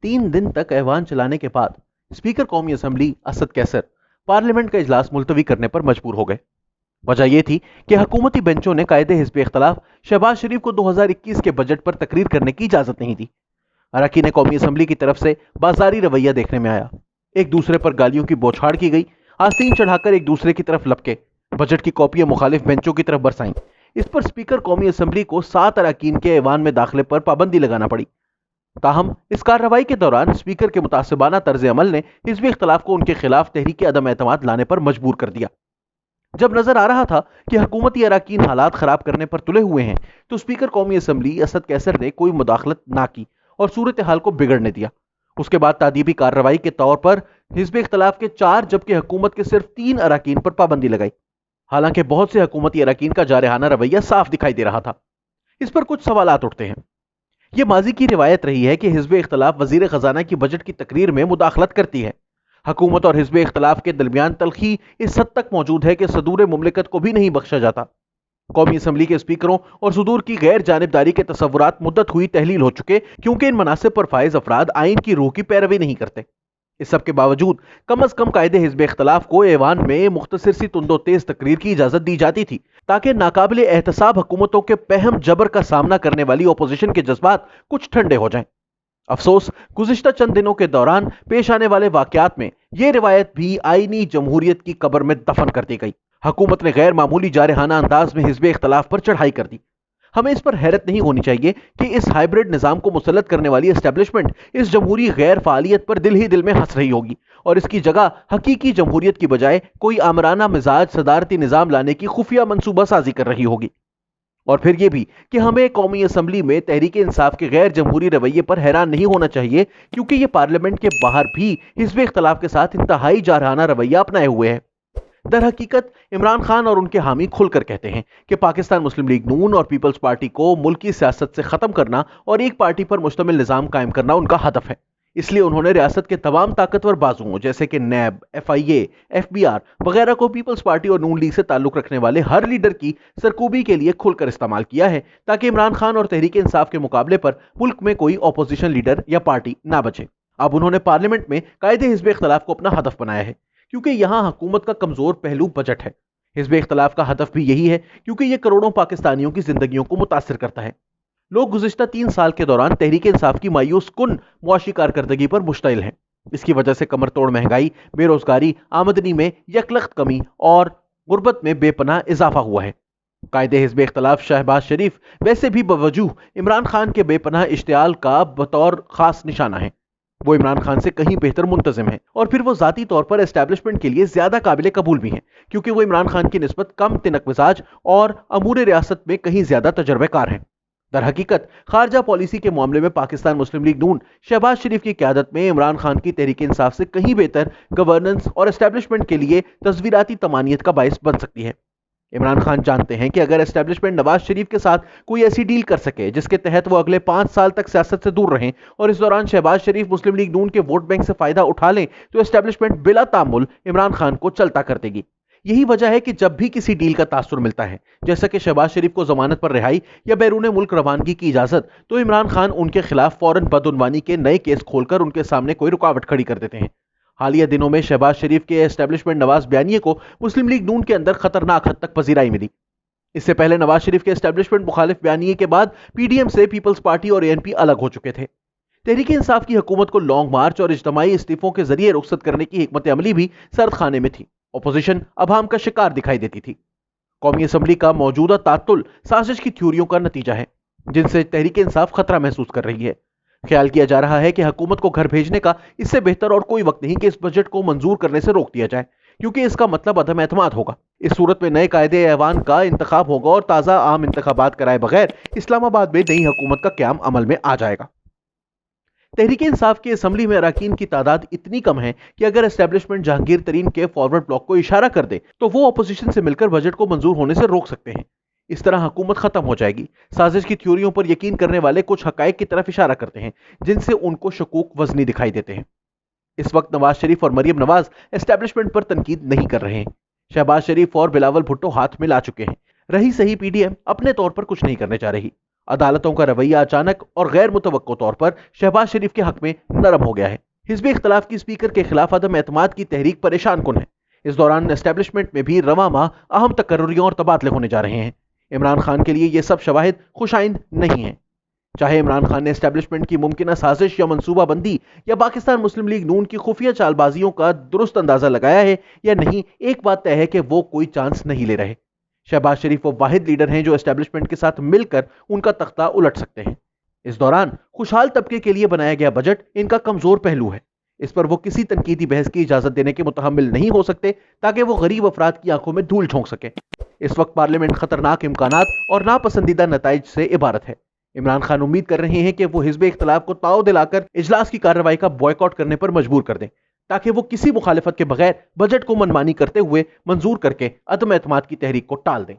3 दिन तक ऐवान चलाने के बाद स्पीकर कौमी असेंबली असद कैसर पार्लियामेंट का इजलास मुलतवी करने पर मजबूर हो गए। वजह यह थी कि हुकूमती बेंचों ने कायदे हिज़्ब इख्तलाफ शहबाज शरीफ को 2021 के बजट पर तकरीर करने की इजाजत नहीं दी। अरकान कौमी असेंबली की तरफ से बाजारी रवैया देखने में आया। एक दूसरे पर गालियों की बौछार की गई, आस्तीन चढ़ाकर एक दूसरे की तरफ लपके बजट की कॉपियां मुखालिफ बेंचों की तरफ बरसाईं। इस पर स्पीकर कौमी असेंबली को 7 अरकान के ऐवान में दाखिले पर पाबंदी लगाना पड़ी। ताहम इस कार्रवाई के दौरान स्पीकर के मुतासिबाना तर्ज अमल ने हिज़्ब इख्तलाफ को उनके खिलाफ तहरीक अदम एतमाद लाने पर मजबूर कर दिया। जब नजर आ रहा था कि हुकूमती अरकान हालात खराब करने पर तुले हुए हैं, तो स्पीकर कौमी असेंबली असद कैसर ने कोई मुदाखलत ना की और सूरत हाल को बिगड़ने दिया। उसके बाद तादीबी कार्रवाई के तौर पर हिज़्ब इख्तलाफ के 4 जबकि हुकूमत के सिर्फ 3 अरकान पर पाबंदी लगाई। हालांकि बहुत से हुकूमती अरकान का जारहाना रवैया साफ दिखाई दे रहा था। इस पर कुछ सवालात उठते हैं। यह माजी की रिवायत रही है कि हिज़्ब इख्तलाफ वजीर खजाना की बजट की तकरीर में मुदाखलत करती है। हुकूमत और हिज़्ब इख्तलाफ के दरमियान तलखी इस हद तक मौजूद है कि सदूर मुमलिकत को भी नहीं बख्शा जाता। कौमी असेंबली के स्पीकरों और सदूर की गैर जानिबदारी के तसव्वुरात मुद्दत हुई तहलील हो चुके, क्योंकि इन मनासिब पर फाइज अफराद आइन की रूह की पैरवी नहीं करते। इस सब के बावजूद कम अज कम कायदे हिज़्ब इख्तलाफ को ऐवान में मुख्तसर सी तुंदो तेज तकरीर की इजाजत दी जाती थी, ताकि नाकाबिल एहतसाब हुकूमतों के पहम जबर का सामना करने वाली अपोजिशन के जज्बात कुछ ठंडे हो जाएं। अफसोस, गुज़िश्ता चंद दिनों के दौरान पेश आने वाले वाकयात में यह रिवायत भी आईनी जमहूरियत की कब्र में दफन कर दी गई। हुकूमत ने गैर मामूली जारहाना अंदाज में हिज़्ब इख्तलाफ पर चढ़ाई कर दी। हमें इस पर हैरत नहीं होनी चाहिए कि इस हाइब्रिड निजाम को मुसल्लत करने वाली एस्टेब्लिशमेंट इस जमहूरी गैर फालियत पर दिल ही दिल में हंस रही होगी और इसकी जगह हकीकी जमहूरियत की बजाय कोई आमराना मिजाज सदारती निजाम लाने की खुफिया मंसूबा साजी कर रही होगी। और फिर यह भी कि हमें कौमी असेंबली में तहरीक इंसाफ के गैर जमहूरी रवैये पर हैरान नहीं होना चाहिए, क्योंकि यह पार्लियामेंट के बाहर भी हिज़्ब इख्तलाफ के साथ इंतहाई जारहाना रवैया अपनाए हुए है। दर हकीकत इमरान खान और उनके हामी खुलकर कहते हैं कि पाकिस्तान मुस्लिम लीग नून और पीपल्स पार्टी को मुल्क की सियासत से खत्म करना और एक पार्टी पर मुश्तमिल निजाम कायम करना उनका हदफ है। इसलिए उन्होंने रियासत के तमाम ताकतवर बाजुओं जैसे कि नैब, FIA, FBR वगैरह को पीपल्स पार्टी और नून लीग से ताल्लुक रखने वाले हर लीडर की सरकूबी के लिए खुलकर इस्तेमाल किया है, ताकि इमरान खान और तहरीक इंसाफ के मुकाबले पर मुल्क में कोई अपोजिशन लीडर या पार्टी ना बचे। अब उन्होंने पार्लियामेंट में कायदे हिज़्ब इख्तलाफ को अपना हदफ बनाया है, क्योंकि यहां हुकूमत का कमजोर पहलू बजट है। हिज़्ब इख्तलाफ का हदफ भी यही है, क्योंकि यह करोड़ों पाकिस्तानियों की जिंदगियों को मुतासिर करता है। लोग गुज़िश्ता 3 साल के दौरान तहरीक इंसाफ की मायूस कुन मुआशी कारकर्दगी पर मुश्तइल हैं। इसकी वजह से कमर तोड़ महंगाई, बेरोजगारी, आमदनी में यकलख्त कमी और गुर्बत में बेपनाह इजाफा हुआ है। कायदे हिज़्ब इख्तलाफ शहबाज शरीफ वैसे भी बवजूह इमरान खान के बेपनाह इश्तियाल का बतौर खास निशाना है। वो इमरान खान से कहीं बेहतर मुंतजिम है और फिर वो जाती तौर पर एस्टैब्लिशमेंट के लिए ज्यादा काबिल कबूल भी हैं, क्योंकि वो इमरान खान की निस्बत कम तिनक मिजाज और अमूर रियासत में कहीं ज्यादा तजर्बेकार हैं। दर हकीकत खारजा पॉलिसी के मामले में पाकिस्तान मुस्लिम लीग नून शहबाज शरीफ की क़यादत में इमरान खान की तहरीक इंसाफ से कहीं बेहतर गवर्नेंस और एस्टैब्लिशमेंट के लिए तस्वीराती तमानियत का बायस बन सकती है। इमरान खान जानते हैं कि अगर एस्टैब्लिशमेंट नवाज शरीफ के साथ कोई ऐसी डील कर सके जिसके तहत वो अगले 5 साल तक सियासत से दूर रहें और इस दौरान शहबाज शरीफ मुस्लिम लीग नून के वोट बैंक से फायदा उठा लें, तो एस्टैब्लिशमेंट बिला तामुल इमरान खान को चलता कर देगी। यही वजह है कि जब भी किसी डील का तासुर मिलता है, जैसा कि शहबाज शरीफ को जमानत पर रिहाई या बैरून मुल्क रवानगी की इजाजत, तो इमरान खान उनके खिलाफ फौरन बदउनवानी के नए केस खोलकर उनके सामने कोई रुकावट खड़ी कर देते हैं। हालिया दिनों में शहबाज शरीफ के एस्टैब्लिशमेंट नवाज बयानिए को मुस्लिम लीग नून के अंदर खतरनाक हद तक पजीराई मिली। इससे पहले नवाज शरीफ के एस्टैब्लिशमेंट मुखालिफ बयानिए के बाद PDM से पीपल्स पार्टी और ANP अलग हो चुके थे। तहरीक इंसाफ की हुकूमत को लॉन्ग मार्च और इज्तमाई इस्तीफों के जरिए रुखसत करने की हिकमत अमली भी सर्द खाने में थी। अपोजिशन अवाम का शिकार दिखाई देती थी। कौमी असेंबली का मौजूदा तातुल साजिश की थ्योरियों का नतीजा है, जिनसे तहरीक इंसाफ खतरा महसूस कर रही है। ख्याल किया जा रहा है कि हुकूमत को घर भेजने का इससे बेहतर और कोई वक्त नहीं कि इस बजट को मंजूर करने से रोक दिया जाए, क्योंकि इसका मतलब अदम एतमाद होगा। इस सूरत में नए कायदे ऐवान का इंतखाब होगा और ताज़ा आम इंतखाबात कराए बगैर इस्लामाबाद में नई हुकूमत का क़याम अमल में आ जाएगा। तहरीक इंसाफ की असेंबली में अरकान की तादाद इतनी कम है कि अगर एस्टैब्लिशमेंट जहांगीर तरीन के फॉरवर्ड ब्लॉक को इशारा कर दे तो वो अपोजिशन से मिलकर बजट को मंजूर होने से रोक सकते हैं। इस तरह हुकूमत खत्म हो जाएगी। साजिश की थ्योरियों पर यकीन करने वाले कुछ हकायक की तरफ इशारा करते हैं, जिनसे उनको शकूक वजनी दिखाई देते हैं। इस वक्त नवाज शरीफ और मरियम नवाज एस्टैब्लिशमेंट पर तनकीद नहीं कर रहे हैं। शहबाज शरीफ और बिलावल भुट्टो हाथ में ला चुके हैं। रही सही PDM अपने तौर पर कुछ नहीं करने जा रही अदालतों का रवैया अचानक और गैर मुतवक्को तौर पर शहबाज शरीफ के हक में नरम हो गया है। हिज़्ब इख्तिलाफ की स्पीकर के खिलाफ अदम एतमाद की तहरीक परेशान कुन है। इस दौरान एस्टेब्लिशमेंट में भी रवा माह अहम तकर्रुरियों और तबादले होने जा रहे हैं। इमरान खान के लिए ये सब शवाहिद खुशाइंद नहीं है। चाहे इमरान खान ने एस्टेब्लिशमेंट की मुमकिन साजिश या मंसूबाबंदी या पाकिस्तान मुस्लिम लीग नून की खुफिया चालबाजियों का दुरुस्त अंदाजा लगाया है या नहीं, एक बात तय है कि वो कोई चांस नहीं ले रहे। शहबाज शरीफ वो वाहिद लीडर हैं जो एस्टेब्लिशमेंट के साथ मिलकर उनका तख्ता उलट सकते हैं। इस दौरान खुशहाल तबके के लिए बनाया गया बजट इनका कमजोर पहलू है। इस पर वो किसी तनकीदी बहस की इजाजत देने के मुतहम्मिल नहीं हो सकते ताकि वो गरीब अफराद की आंखों में धूल झोंक सके। इस वक्त पार्लियामेंट खतरनाक इम्कानात और नापसंदीदा नताइज से इबारत है। इमरान खान उम्मीद कर रहे हैं कि वो हिज़्ब इख्तिलाफ को ताव दिलाकर इजलास की कार्रवाई का बॉयकॉट करने पर मजबूर कर दें, ताकि वो किसी मुखालिफत के बगैर बजट को मनमानी करते हुए मंजूर करके अदम एतमाद की तहरीक को टाल दें।